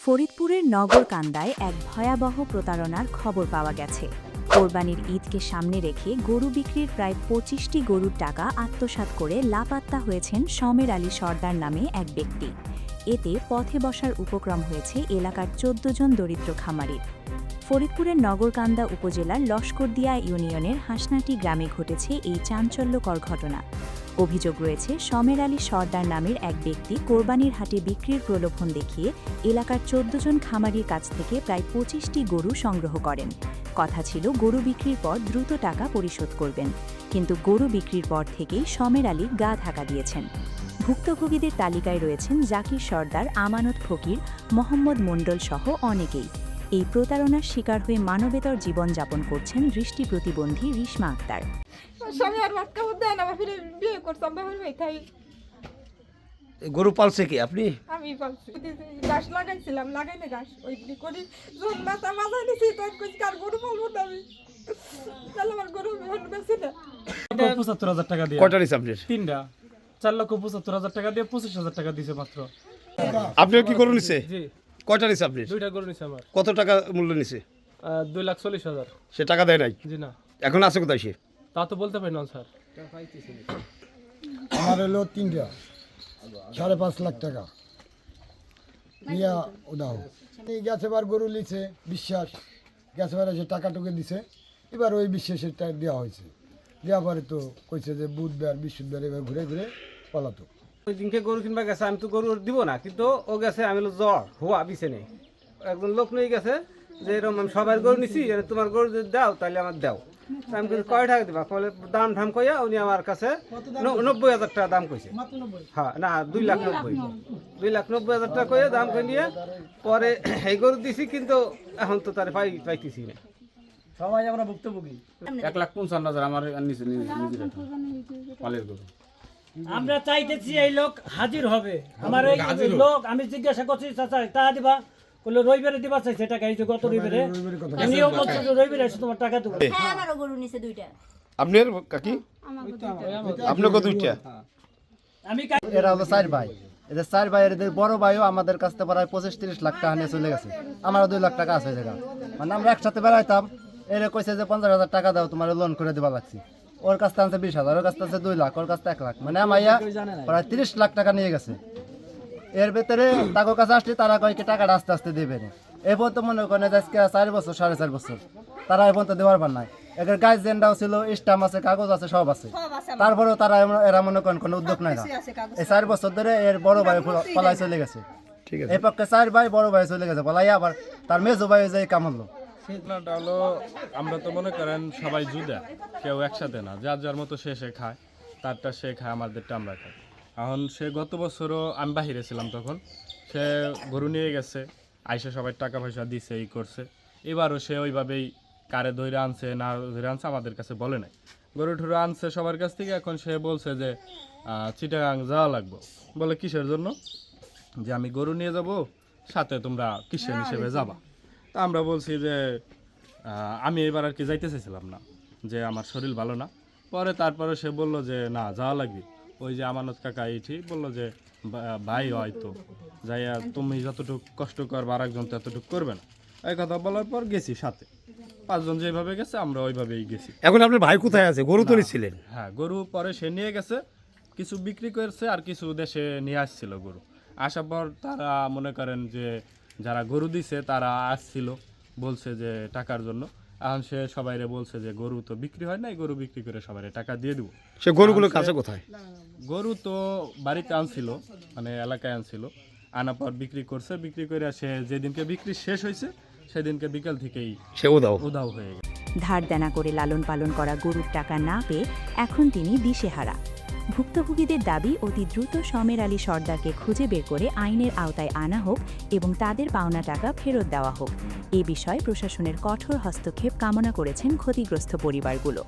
ফরিদপুরের নগরকান্দায় এক ভয়াবহ প্রতারণার খবর পাওয়া গেছে। কোরবানির ঈদকে সামনে রেখে গরু বিক্রির প্রায় ২৫টি গরুর টাকা আত্মসাৎ করে লাপাত্তা হয়েছেন শমের আলী সর্দার নামে এক ব্যক্তি। এতে পথে বসার উপক্রম হয়েছে এলাকার ১৪ জন দরিদ্র খামারির। ফরিদপুরের নগরকান্দা উপজেলার লস্করদিয়া ইউনিয়নের হাসনাটি গ্রামে ঘটেছে এই চাঞ্চল্যকর ঘটনা। অভিযোগ রয়েছে, শমের আলী সর্দার নামের এক ব্যক্তি কোরবানির হাটে বিক্রির প্রলোভন দেখিয়ে এলাকার ১৪ জন খামারির কাছ থেকে প্রায় ২৫টি গরু সংগ্রহ করেন। কথা ছিল গরু বিক্রির পর দ্রুত টাকা পরিশোধ করবেন, কিন্তু গরু বিক্রির পর থেকেই শমের আলী গা ঢাকা দিয়েছেন। ভুক্তভোগীদের তালিকায় রয়েছেন জাকির সর্দার, আমানত ফকির, মোহাম্মদ মণ্ডল সহ অনেকেই। এই প্রতারণার শিকার হয়ে মানবেতর জীবনযাপন করছেন দৃষ্টি প্রতিবন্ধী রিশমা আক্তার। গরু পালছে কি আপনি? আমি পালছি, গাছ লাগাইছিলাম, লাগাইলে গাছ ওই করি যখন মাথা মাথায় নিছি তখন কইছি কার গরু পালবো না আমি, তাহলে আমার গরু বেশি না। ৭৫,০০০ টাকা দিয়ে কয়টা নিছে আপনার? তিনটা ৪,৭৫,০০০ টাকা দিয়ে ২৫,০০০ টাকা দিছে মাত্র। আপনিও কি গরু নিছে? জি, কয়টা নিছে আপনি? দুইটা গরু নিছে আমার। কত টাকা মূল্য নিছে? ২,৪০,০০০। সে টাকা দেয় নাই? জি না, এখন আছে কোথায় সে? তা তো বলতে পারি না স্যার। আমার হলো তিনটা ৫.৫ লাখ টাকা নিয়া উদাহ গেছে, এবার গরু লিছে বিশ্বাস গেছে, এবার এসে টাকা টুকে দিছে, এবার ওই বিশ্বাসের টাকা দেওয়া হয়েছে। দেওয়া পরে তো কইছে যে বুধবার বৃহস্পতিবার এবার ঘুরে ঘুরে পলাতো। ওই দিনকে গরু কিনবা গেছে, আমি তো গরু দিব না, কিন্তু ও গেছে, আমি হলো জ্বর হওয়া বিছে নেই, একজন লোক নিয়ে গেছে যে এরকম আমি সবার গরু নিছি, তোমার গরু যদি দাও তাহলে আমার দাও। আমি কিন্তু কয় টাকা দিবা, বলে দাম ঠাম কইয়া উনি আমার কাছে ৯০,০০০ টাকা দাম কইছে। হ্যাঁ না, ২,৯০,০০০ ২,৯০,০০০ টাকা কইয়া দাম কই নিয়ে পরে এই গরু দিছি, কিন্তু এখন তো তার পাইতেছি না। সবাই আমরা ভুক্তভোগী। ১,৫৫,০০০ আমার নিচে নিজের পালের গরু। আমরা চাইতেছি এই লোক হাজির হবে। আমার এই লোক আমি জিজ্ঞাসা করছি, চাচা টাকা দিবা? বললো রবিবারে দিবা চাইছে টাকা। এই যে গত রবিবারে নিয়ম হচ্ছে রবিবারে এসে তোমার টাকা দেবো। হ্যাঁ, আমারও গরু নিছে দুইটা। আপনার কাকি? আপনার কত দুইটা? আমি এরা হলো ৪ ভাই, এদের ৪ ভাই, এদের বড় ভাইও আমাদের কাছ থেকে প্রায় ২৫-৩০ লাখ টাকা নিয়ে চলে গেছে। আমারও ২ লাখ টাকা আছে জায়গা, মানে আমরা একসাথে বেড়াইতাম। এরা কইছে যে ৫০,০০০ টাকা দাও, তোমার লোন করে দেওয়া লাগছে। ওর কাছ থেকে ২০,০০০, ওর কাছ থেকে ২ লাখ, ওর কাছ থেকে ১ লাখ, মানে আমাইয়া প্রায় ৩০ লাখ টাকা নিয়ে গেছে। এর ভেতরে তাদের কাছে আসলে তারা কয় কি টাকাটা আস্তে আস্তে দেবে না। এ পর্যন্ত মনে করেন আজকে ৪ বছর ৪.৫ বছর তারা এ পর্যন্ত দেওয়ার পার নাই। এদের গাছ জেন্ডাও ছিল, স্টাম্প আছে, কাগজ আছে, সব আছে, তারপরেও তারা এরা মনে করেন কোনো উদ্যোগ নেয় না। এই ৪ বছর ধরে এর বড় ভাই পলাই চলে গেছে। ঠিক আছে, এই পক্ষে ৪ ভাই, বড় ভাই চলে গেছে পলাই, আবার তার মেজো ভাই যে কামালো। ঘটনাটা হলো, আমরা তো মনে করেন সবাই জুদা, কেউ একসাথে না, যার যার মতো সে খায়, তারটা সে খায়, আমাদেরটা আমরা খাই। এখন সে গত বছরও আমি বাহিরে ছিলাম, তখন সে গরু নিয়ে গেছে, আইসে সবাই টাকা পয়সা দিছে, এই করছে। এবারও সে ওইভাবেই কারে ধরে আনছে না ধরে আনছে আমাদের কাছে বলে নাই। গরু ঠুরু আনছে সবার কাছ থেকে। এখন সে বলছে যে চিটাগাং যাওয়া লাগবে। বলে কিসের জন্য? যে আমি গরু নিয়ে যাব, সাথে তোমরা কিসের হিসেবে যাবা? তা আমরা বলছি যে আমি এবার আর কি যাইতে চাইছিলাম না, যে আমার শরীর ভালো না। পরে তারপরে সে বলল যে না, যাওয়া লাগবে। ওই যে আমানত কাকা এইটি বললো যে ভাই হয়তো যাইয়া তুমি যতটুকু কষ্ট করবে আর একজন তো এতটুকু করবে না। এই কথা বলার পর গেছি সাথে, ৫ জন যেভাবে গেছে আমরা ওইভাবেই গেছি। এখন আপনার ভাই কোথায় আছে? গরু তো নিছিলেন? হ্যাঁ, গরু পরে সে নিয়ে গেছে, কিছু বিক্রি করেছে আর কিছু দেশে নিয়ে আসছিল গরু। আসার পর তারা মনে করেন যে যারা গরু দিছে তারা আসছিল, বলছে যে টাকার জন্য। এখন সে সবাইরে বলছে যে গরু তো বিক্রি হয় না, গরু বিক্রি করে সবাই টাকা দিয়ে দেবো। সে গরুগুলো কাছে কোথায়? গরু তো বাড়িতে আনছিল, মানে এলাকায় আনছিল, আনার পর বিক্রি করছে। বিক্রি করে সে যেদিনকে বিক্রি শেষ হয়েছে সেদিনকে বিকাল থেকেই সে উধাও হয়ে গেছে। ধার দেনা করে লালন পালন করা গরুর টাকা না পেয়ে এখন তিনি দিশেহারা। ভুক্তভোগীদের দাবি, অতি দ্রুত শমের আলী সর্দারকে খুঁজে বের করে আইনের আওতায় আনা হোক এবং তাদের পাওনা টাকা ফেরত দেওয়া হোক। এ বিষয়ে প্রশাসনের কঠোর হস্তক্ষেপ কামনা করেছেন ক্ষতিগ্রস্ত পরিবারগুলো।